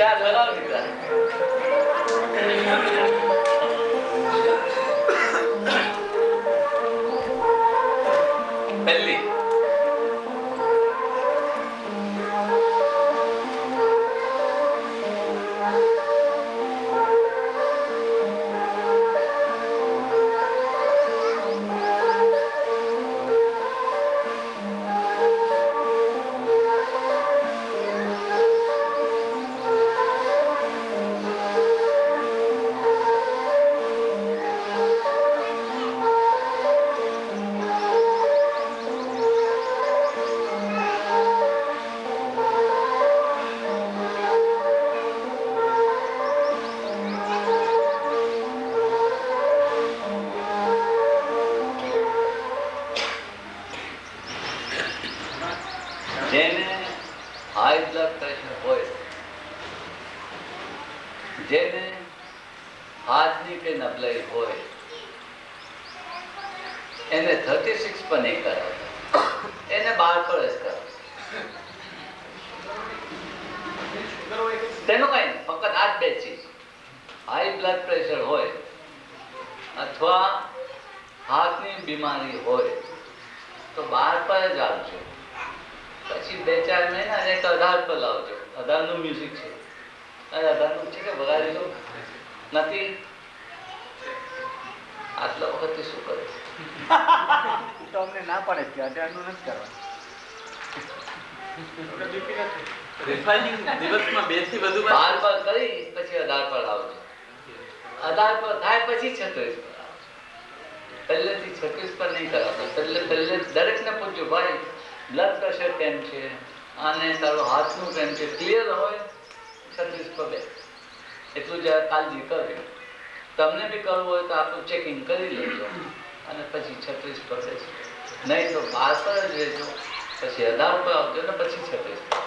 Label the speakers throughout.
Speaker 1: ચાલ લગાવ દીકરા. પહેલી જેને હાઈ બ્લડ પ્રેશર હોય, જેને હાર્ટની કે નબળાઈ હોય, એને 36 પર નહીં કરાવતા, એને 12 પર જ કરાવતા. તેનું કઈ નહીં, ફક્ત આ જ બે ચીજ, હાઈ બ્લડ પ્રેશર હોય અથવા હાર્ટની બીમારી હોય તો 12 પર જ આવજો. પછી 2-4 મહિના એક 18 પર લાવજો. 18 નું મ્યુઝિક છે. 18 નું છે કે વગાડી લો નથી. આટલા વખતે શું કરે
Speaker 2: તો અમને ના પડે કે 18 નું નથી કરવાનું.
Speaker 3: દિવસમાં 2 થી વધુ
Speaker 1: 12 પર કરી પછી 18 પર આવજો. 18 પર થાય પછી 36 પર આવજો. પહેલેથી 36 પર નહીં કરાવતો. પહેલે દરેકને પૂછજો, ભાઈ બ્લડ પ્રેશર કેમ છે અને તારું હાથનું કેમ છે, ક્લિયર હોય 36 પર બે. એટલું જરા કાળજી કરજો. તમને બી કરવું હોય તો આપણું ચેકિંગ કરી લેજો અને પછી 36 પર રહેજો. નહીં તો 12 પર જ રહેજો, પછી 18 પર આવજો ને પછી 36 પર.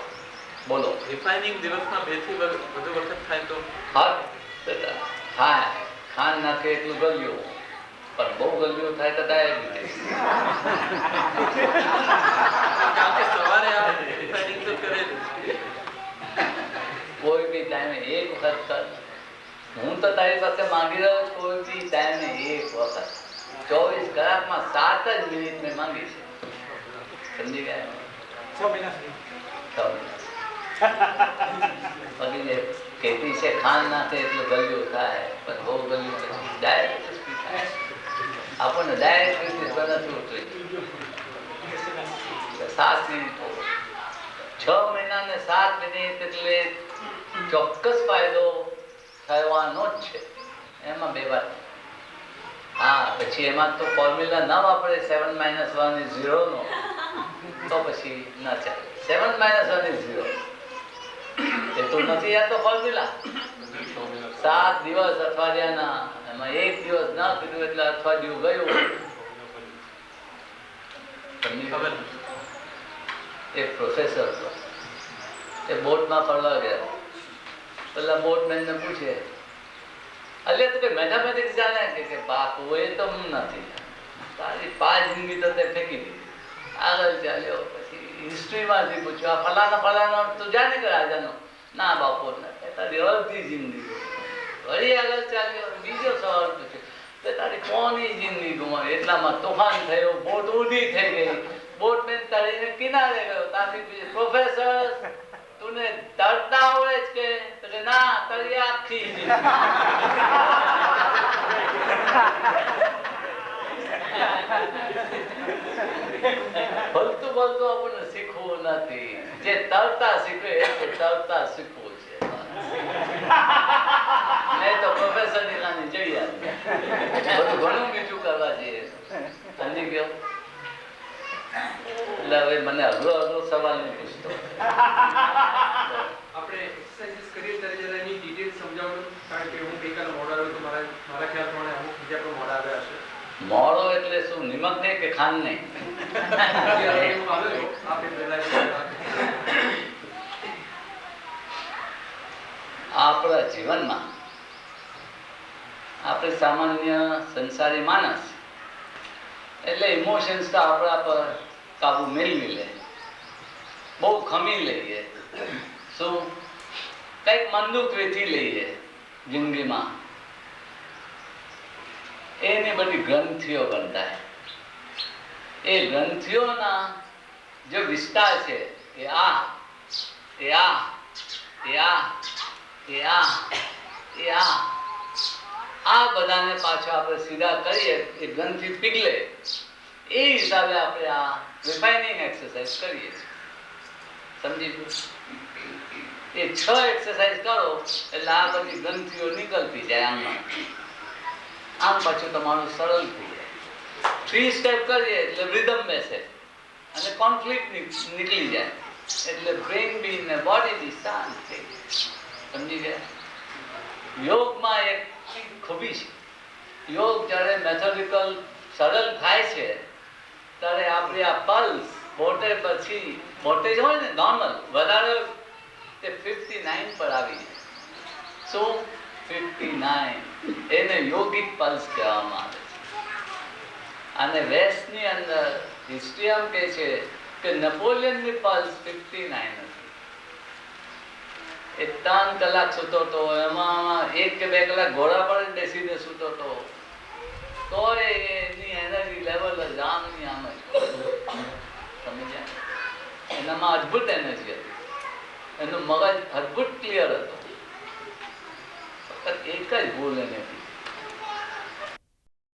Speaker 1: બોલો.
Speaker 3: રિફાઇનિંગ દિવસમાં 2 થી વધુ વખત થાય તો?
Speaker 1: હા બેટા થાય. ખાંડ નાખે એટલું ગળ્યું, પણ બહુ ગળ્યું થાય તો ડાયાબિટીસ.
Speaker 3: સવારે રિફાઇનિંગ તો કરે.
Speaker 1: કોઈ બી ટાઈમે એક વખત કર. હું તો તારી પાસે માંગી રહ્યો છું, કોઈ બી ટાઈમે એક વખત. 24 કલાકમાં 7 જ મિનિટ મેં માંગી છે. સમજી ગયા?
Speaker 2: 6 મહિના
Speaker 1: પછી ખેતી છે, ખાંડ નાખે એટલું ગળ્યું થાય, પણ બહુ ગળ્યું પછી ડાયાબિટીસ બી થાય. આપણને ડાયાબિટીસ પર નથી ઉતરી. 7 મિનિટ 6 મહિના ને 7 મિનિટ એટલે ચોક્કસ ફાયદો થવાનો જ છે. એમાં બે વાત. હા, પછી એમાં તો ફોર્મ્યુલા ના વાપરે 7 - 1 = 0 નો, તો પછી ના ચાલે. 7 - 1 = 0 એટલું નથી. આ તો ફોર્મ્યુલા 7 દિવસ અઠવાડિયાના, એમાં 1 દિવસ ના કીધું એટલે અઠવાડિયું ગયું. તમને ખબર? એક પ્રોફેસર હતો, એ બોટમાં ફરવા ગયા. પેલા બોટમેનને પૂછે, અલ્યા તું કઈ મેથેમેટિક્સ જાણે? કે બાપુ એ તો હું નથી, તારી 5 જિંદગી તો તે ફેંકી દીધી. આગળ ચાલ્યો. પછી હિસ્ટ્રીમાંથી પૂછ્યું, આ ફલાના તું જાણે કે રાજાનો? ના બાપુ નથી. તારી અડધી જિંદગી. વળી આગળ ચાલ્યો, બીજો સવાલ પૂછ્યો, તો તારી કોની જિંદગી ગુમાવી? એટલામાં તોફાન થયો, બોટ ઊંધી થઈ ગઈ. બોટમેન તળીને કિનારે ગયો. ત્યાંથી પૂછે, પ્રોફેસર તુને તરતા આવડે જ કે? તો કે ના, તળી આખી બોલતું બોલતું આપણને શીખવું નથી. જે તરતા શીખવે એ તરતા શીખવું છે. નહીં તો પ્રોફેસર ની નાની જઈ આવી. બધું ઘણું બીજું કરવા જઈએ. સમજી ગયો? એટલે હવે મને અઘરો સવાલ નહીં પૂછતો.
Speaker 4: આપણે એક્સરસાઇઝ કરીએ ત્યારે જરા એની ડિટેલ સમજાવવાનું, કારણ કે હું ગઈકાલે મોડો આવ્યો તો મારા ખ્યાલ પ્રમાણે અમુક બીજા પણ મોડા આવ્યા હશે.
Speaker 1: મોડો એટલે શું? નિમક નહીં કે ખાંડ નહીં?
Speaker 4: એવું આવ્યો આપણે પહેલા
Speaker 1: આપણા જીવનમાં આપણે સામાન્ય સંસારી માણસ એટલે ઇમોશન્સ તો આપણા પર કાબુ મેળવી લે, બહુ ખમી લઈએ. શું કંઈક મનદુખ વેઠી લઈએ જિંદગીમાં, એની બધી ગ્રંથિઓ બંધાય. એ ગ્રંથિઓના જે વિસ્તાર છે એ આ એ આ એ આ એ આ એ આ બધાને પાછો આપણે સીધા કરીએ, એ ગ્રંથિ પીગલે. એ હિસાબે આપણે આ રિફાઇનિંગ એક્સરસાઇઝ કરીએ છીએ. સમજી ગયું? એ 6 એક્સરસાઇઝ કરો એટલે આ બધી ગ્રંથિઓ નીકળતી જાય આમમાં. આમ પાછું તમારું સરળ થઈ જાય. 3 સ્ટેપ કરીએ એટલે રિધમ બેસે અને કોન્ફ્લિક્ટ નીકળી જાય, એટલે બ્રેઇન બી ને બોડી બી શાંત થઈ જાય. સમજી ગયા? યોગમાં એક ખૂબી છે. યોગ જ્યારે મેથોડિકલ સરળ થાય છે ત્યારે આપણી આ પલ્સ બોટે પછી બોટે હોય ને નોર્મલ વધારે તે 59 પર આવી જાય. શું? 59. એને યોગિક પલ્સ કહેવામાં આવે છે. અને વેસ્ટની અંદર હિસ્ટ્રી એમ કહે છે કે નેપોલિયનની પલ્સ 59 હતી. એ 3 કલાક સૂતો હતો, એમાં 1 કે 2 કલાક ઘોડા પર બેસીને સૂતો હતો, તો એની એનર્જી લેવલ જ આમની આમ જ. સમજ્યા? એનામાં અદ્ભુત એનર્જી હતી, એનું મગજ અદ્ભુત ક્લિયર હતો. ફક્ત એક જ ભૂલ એને હતી,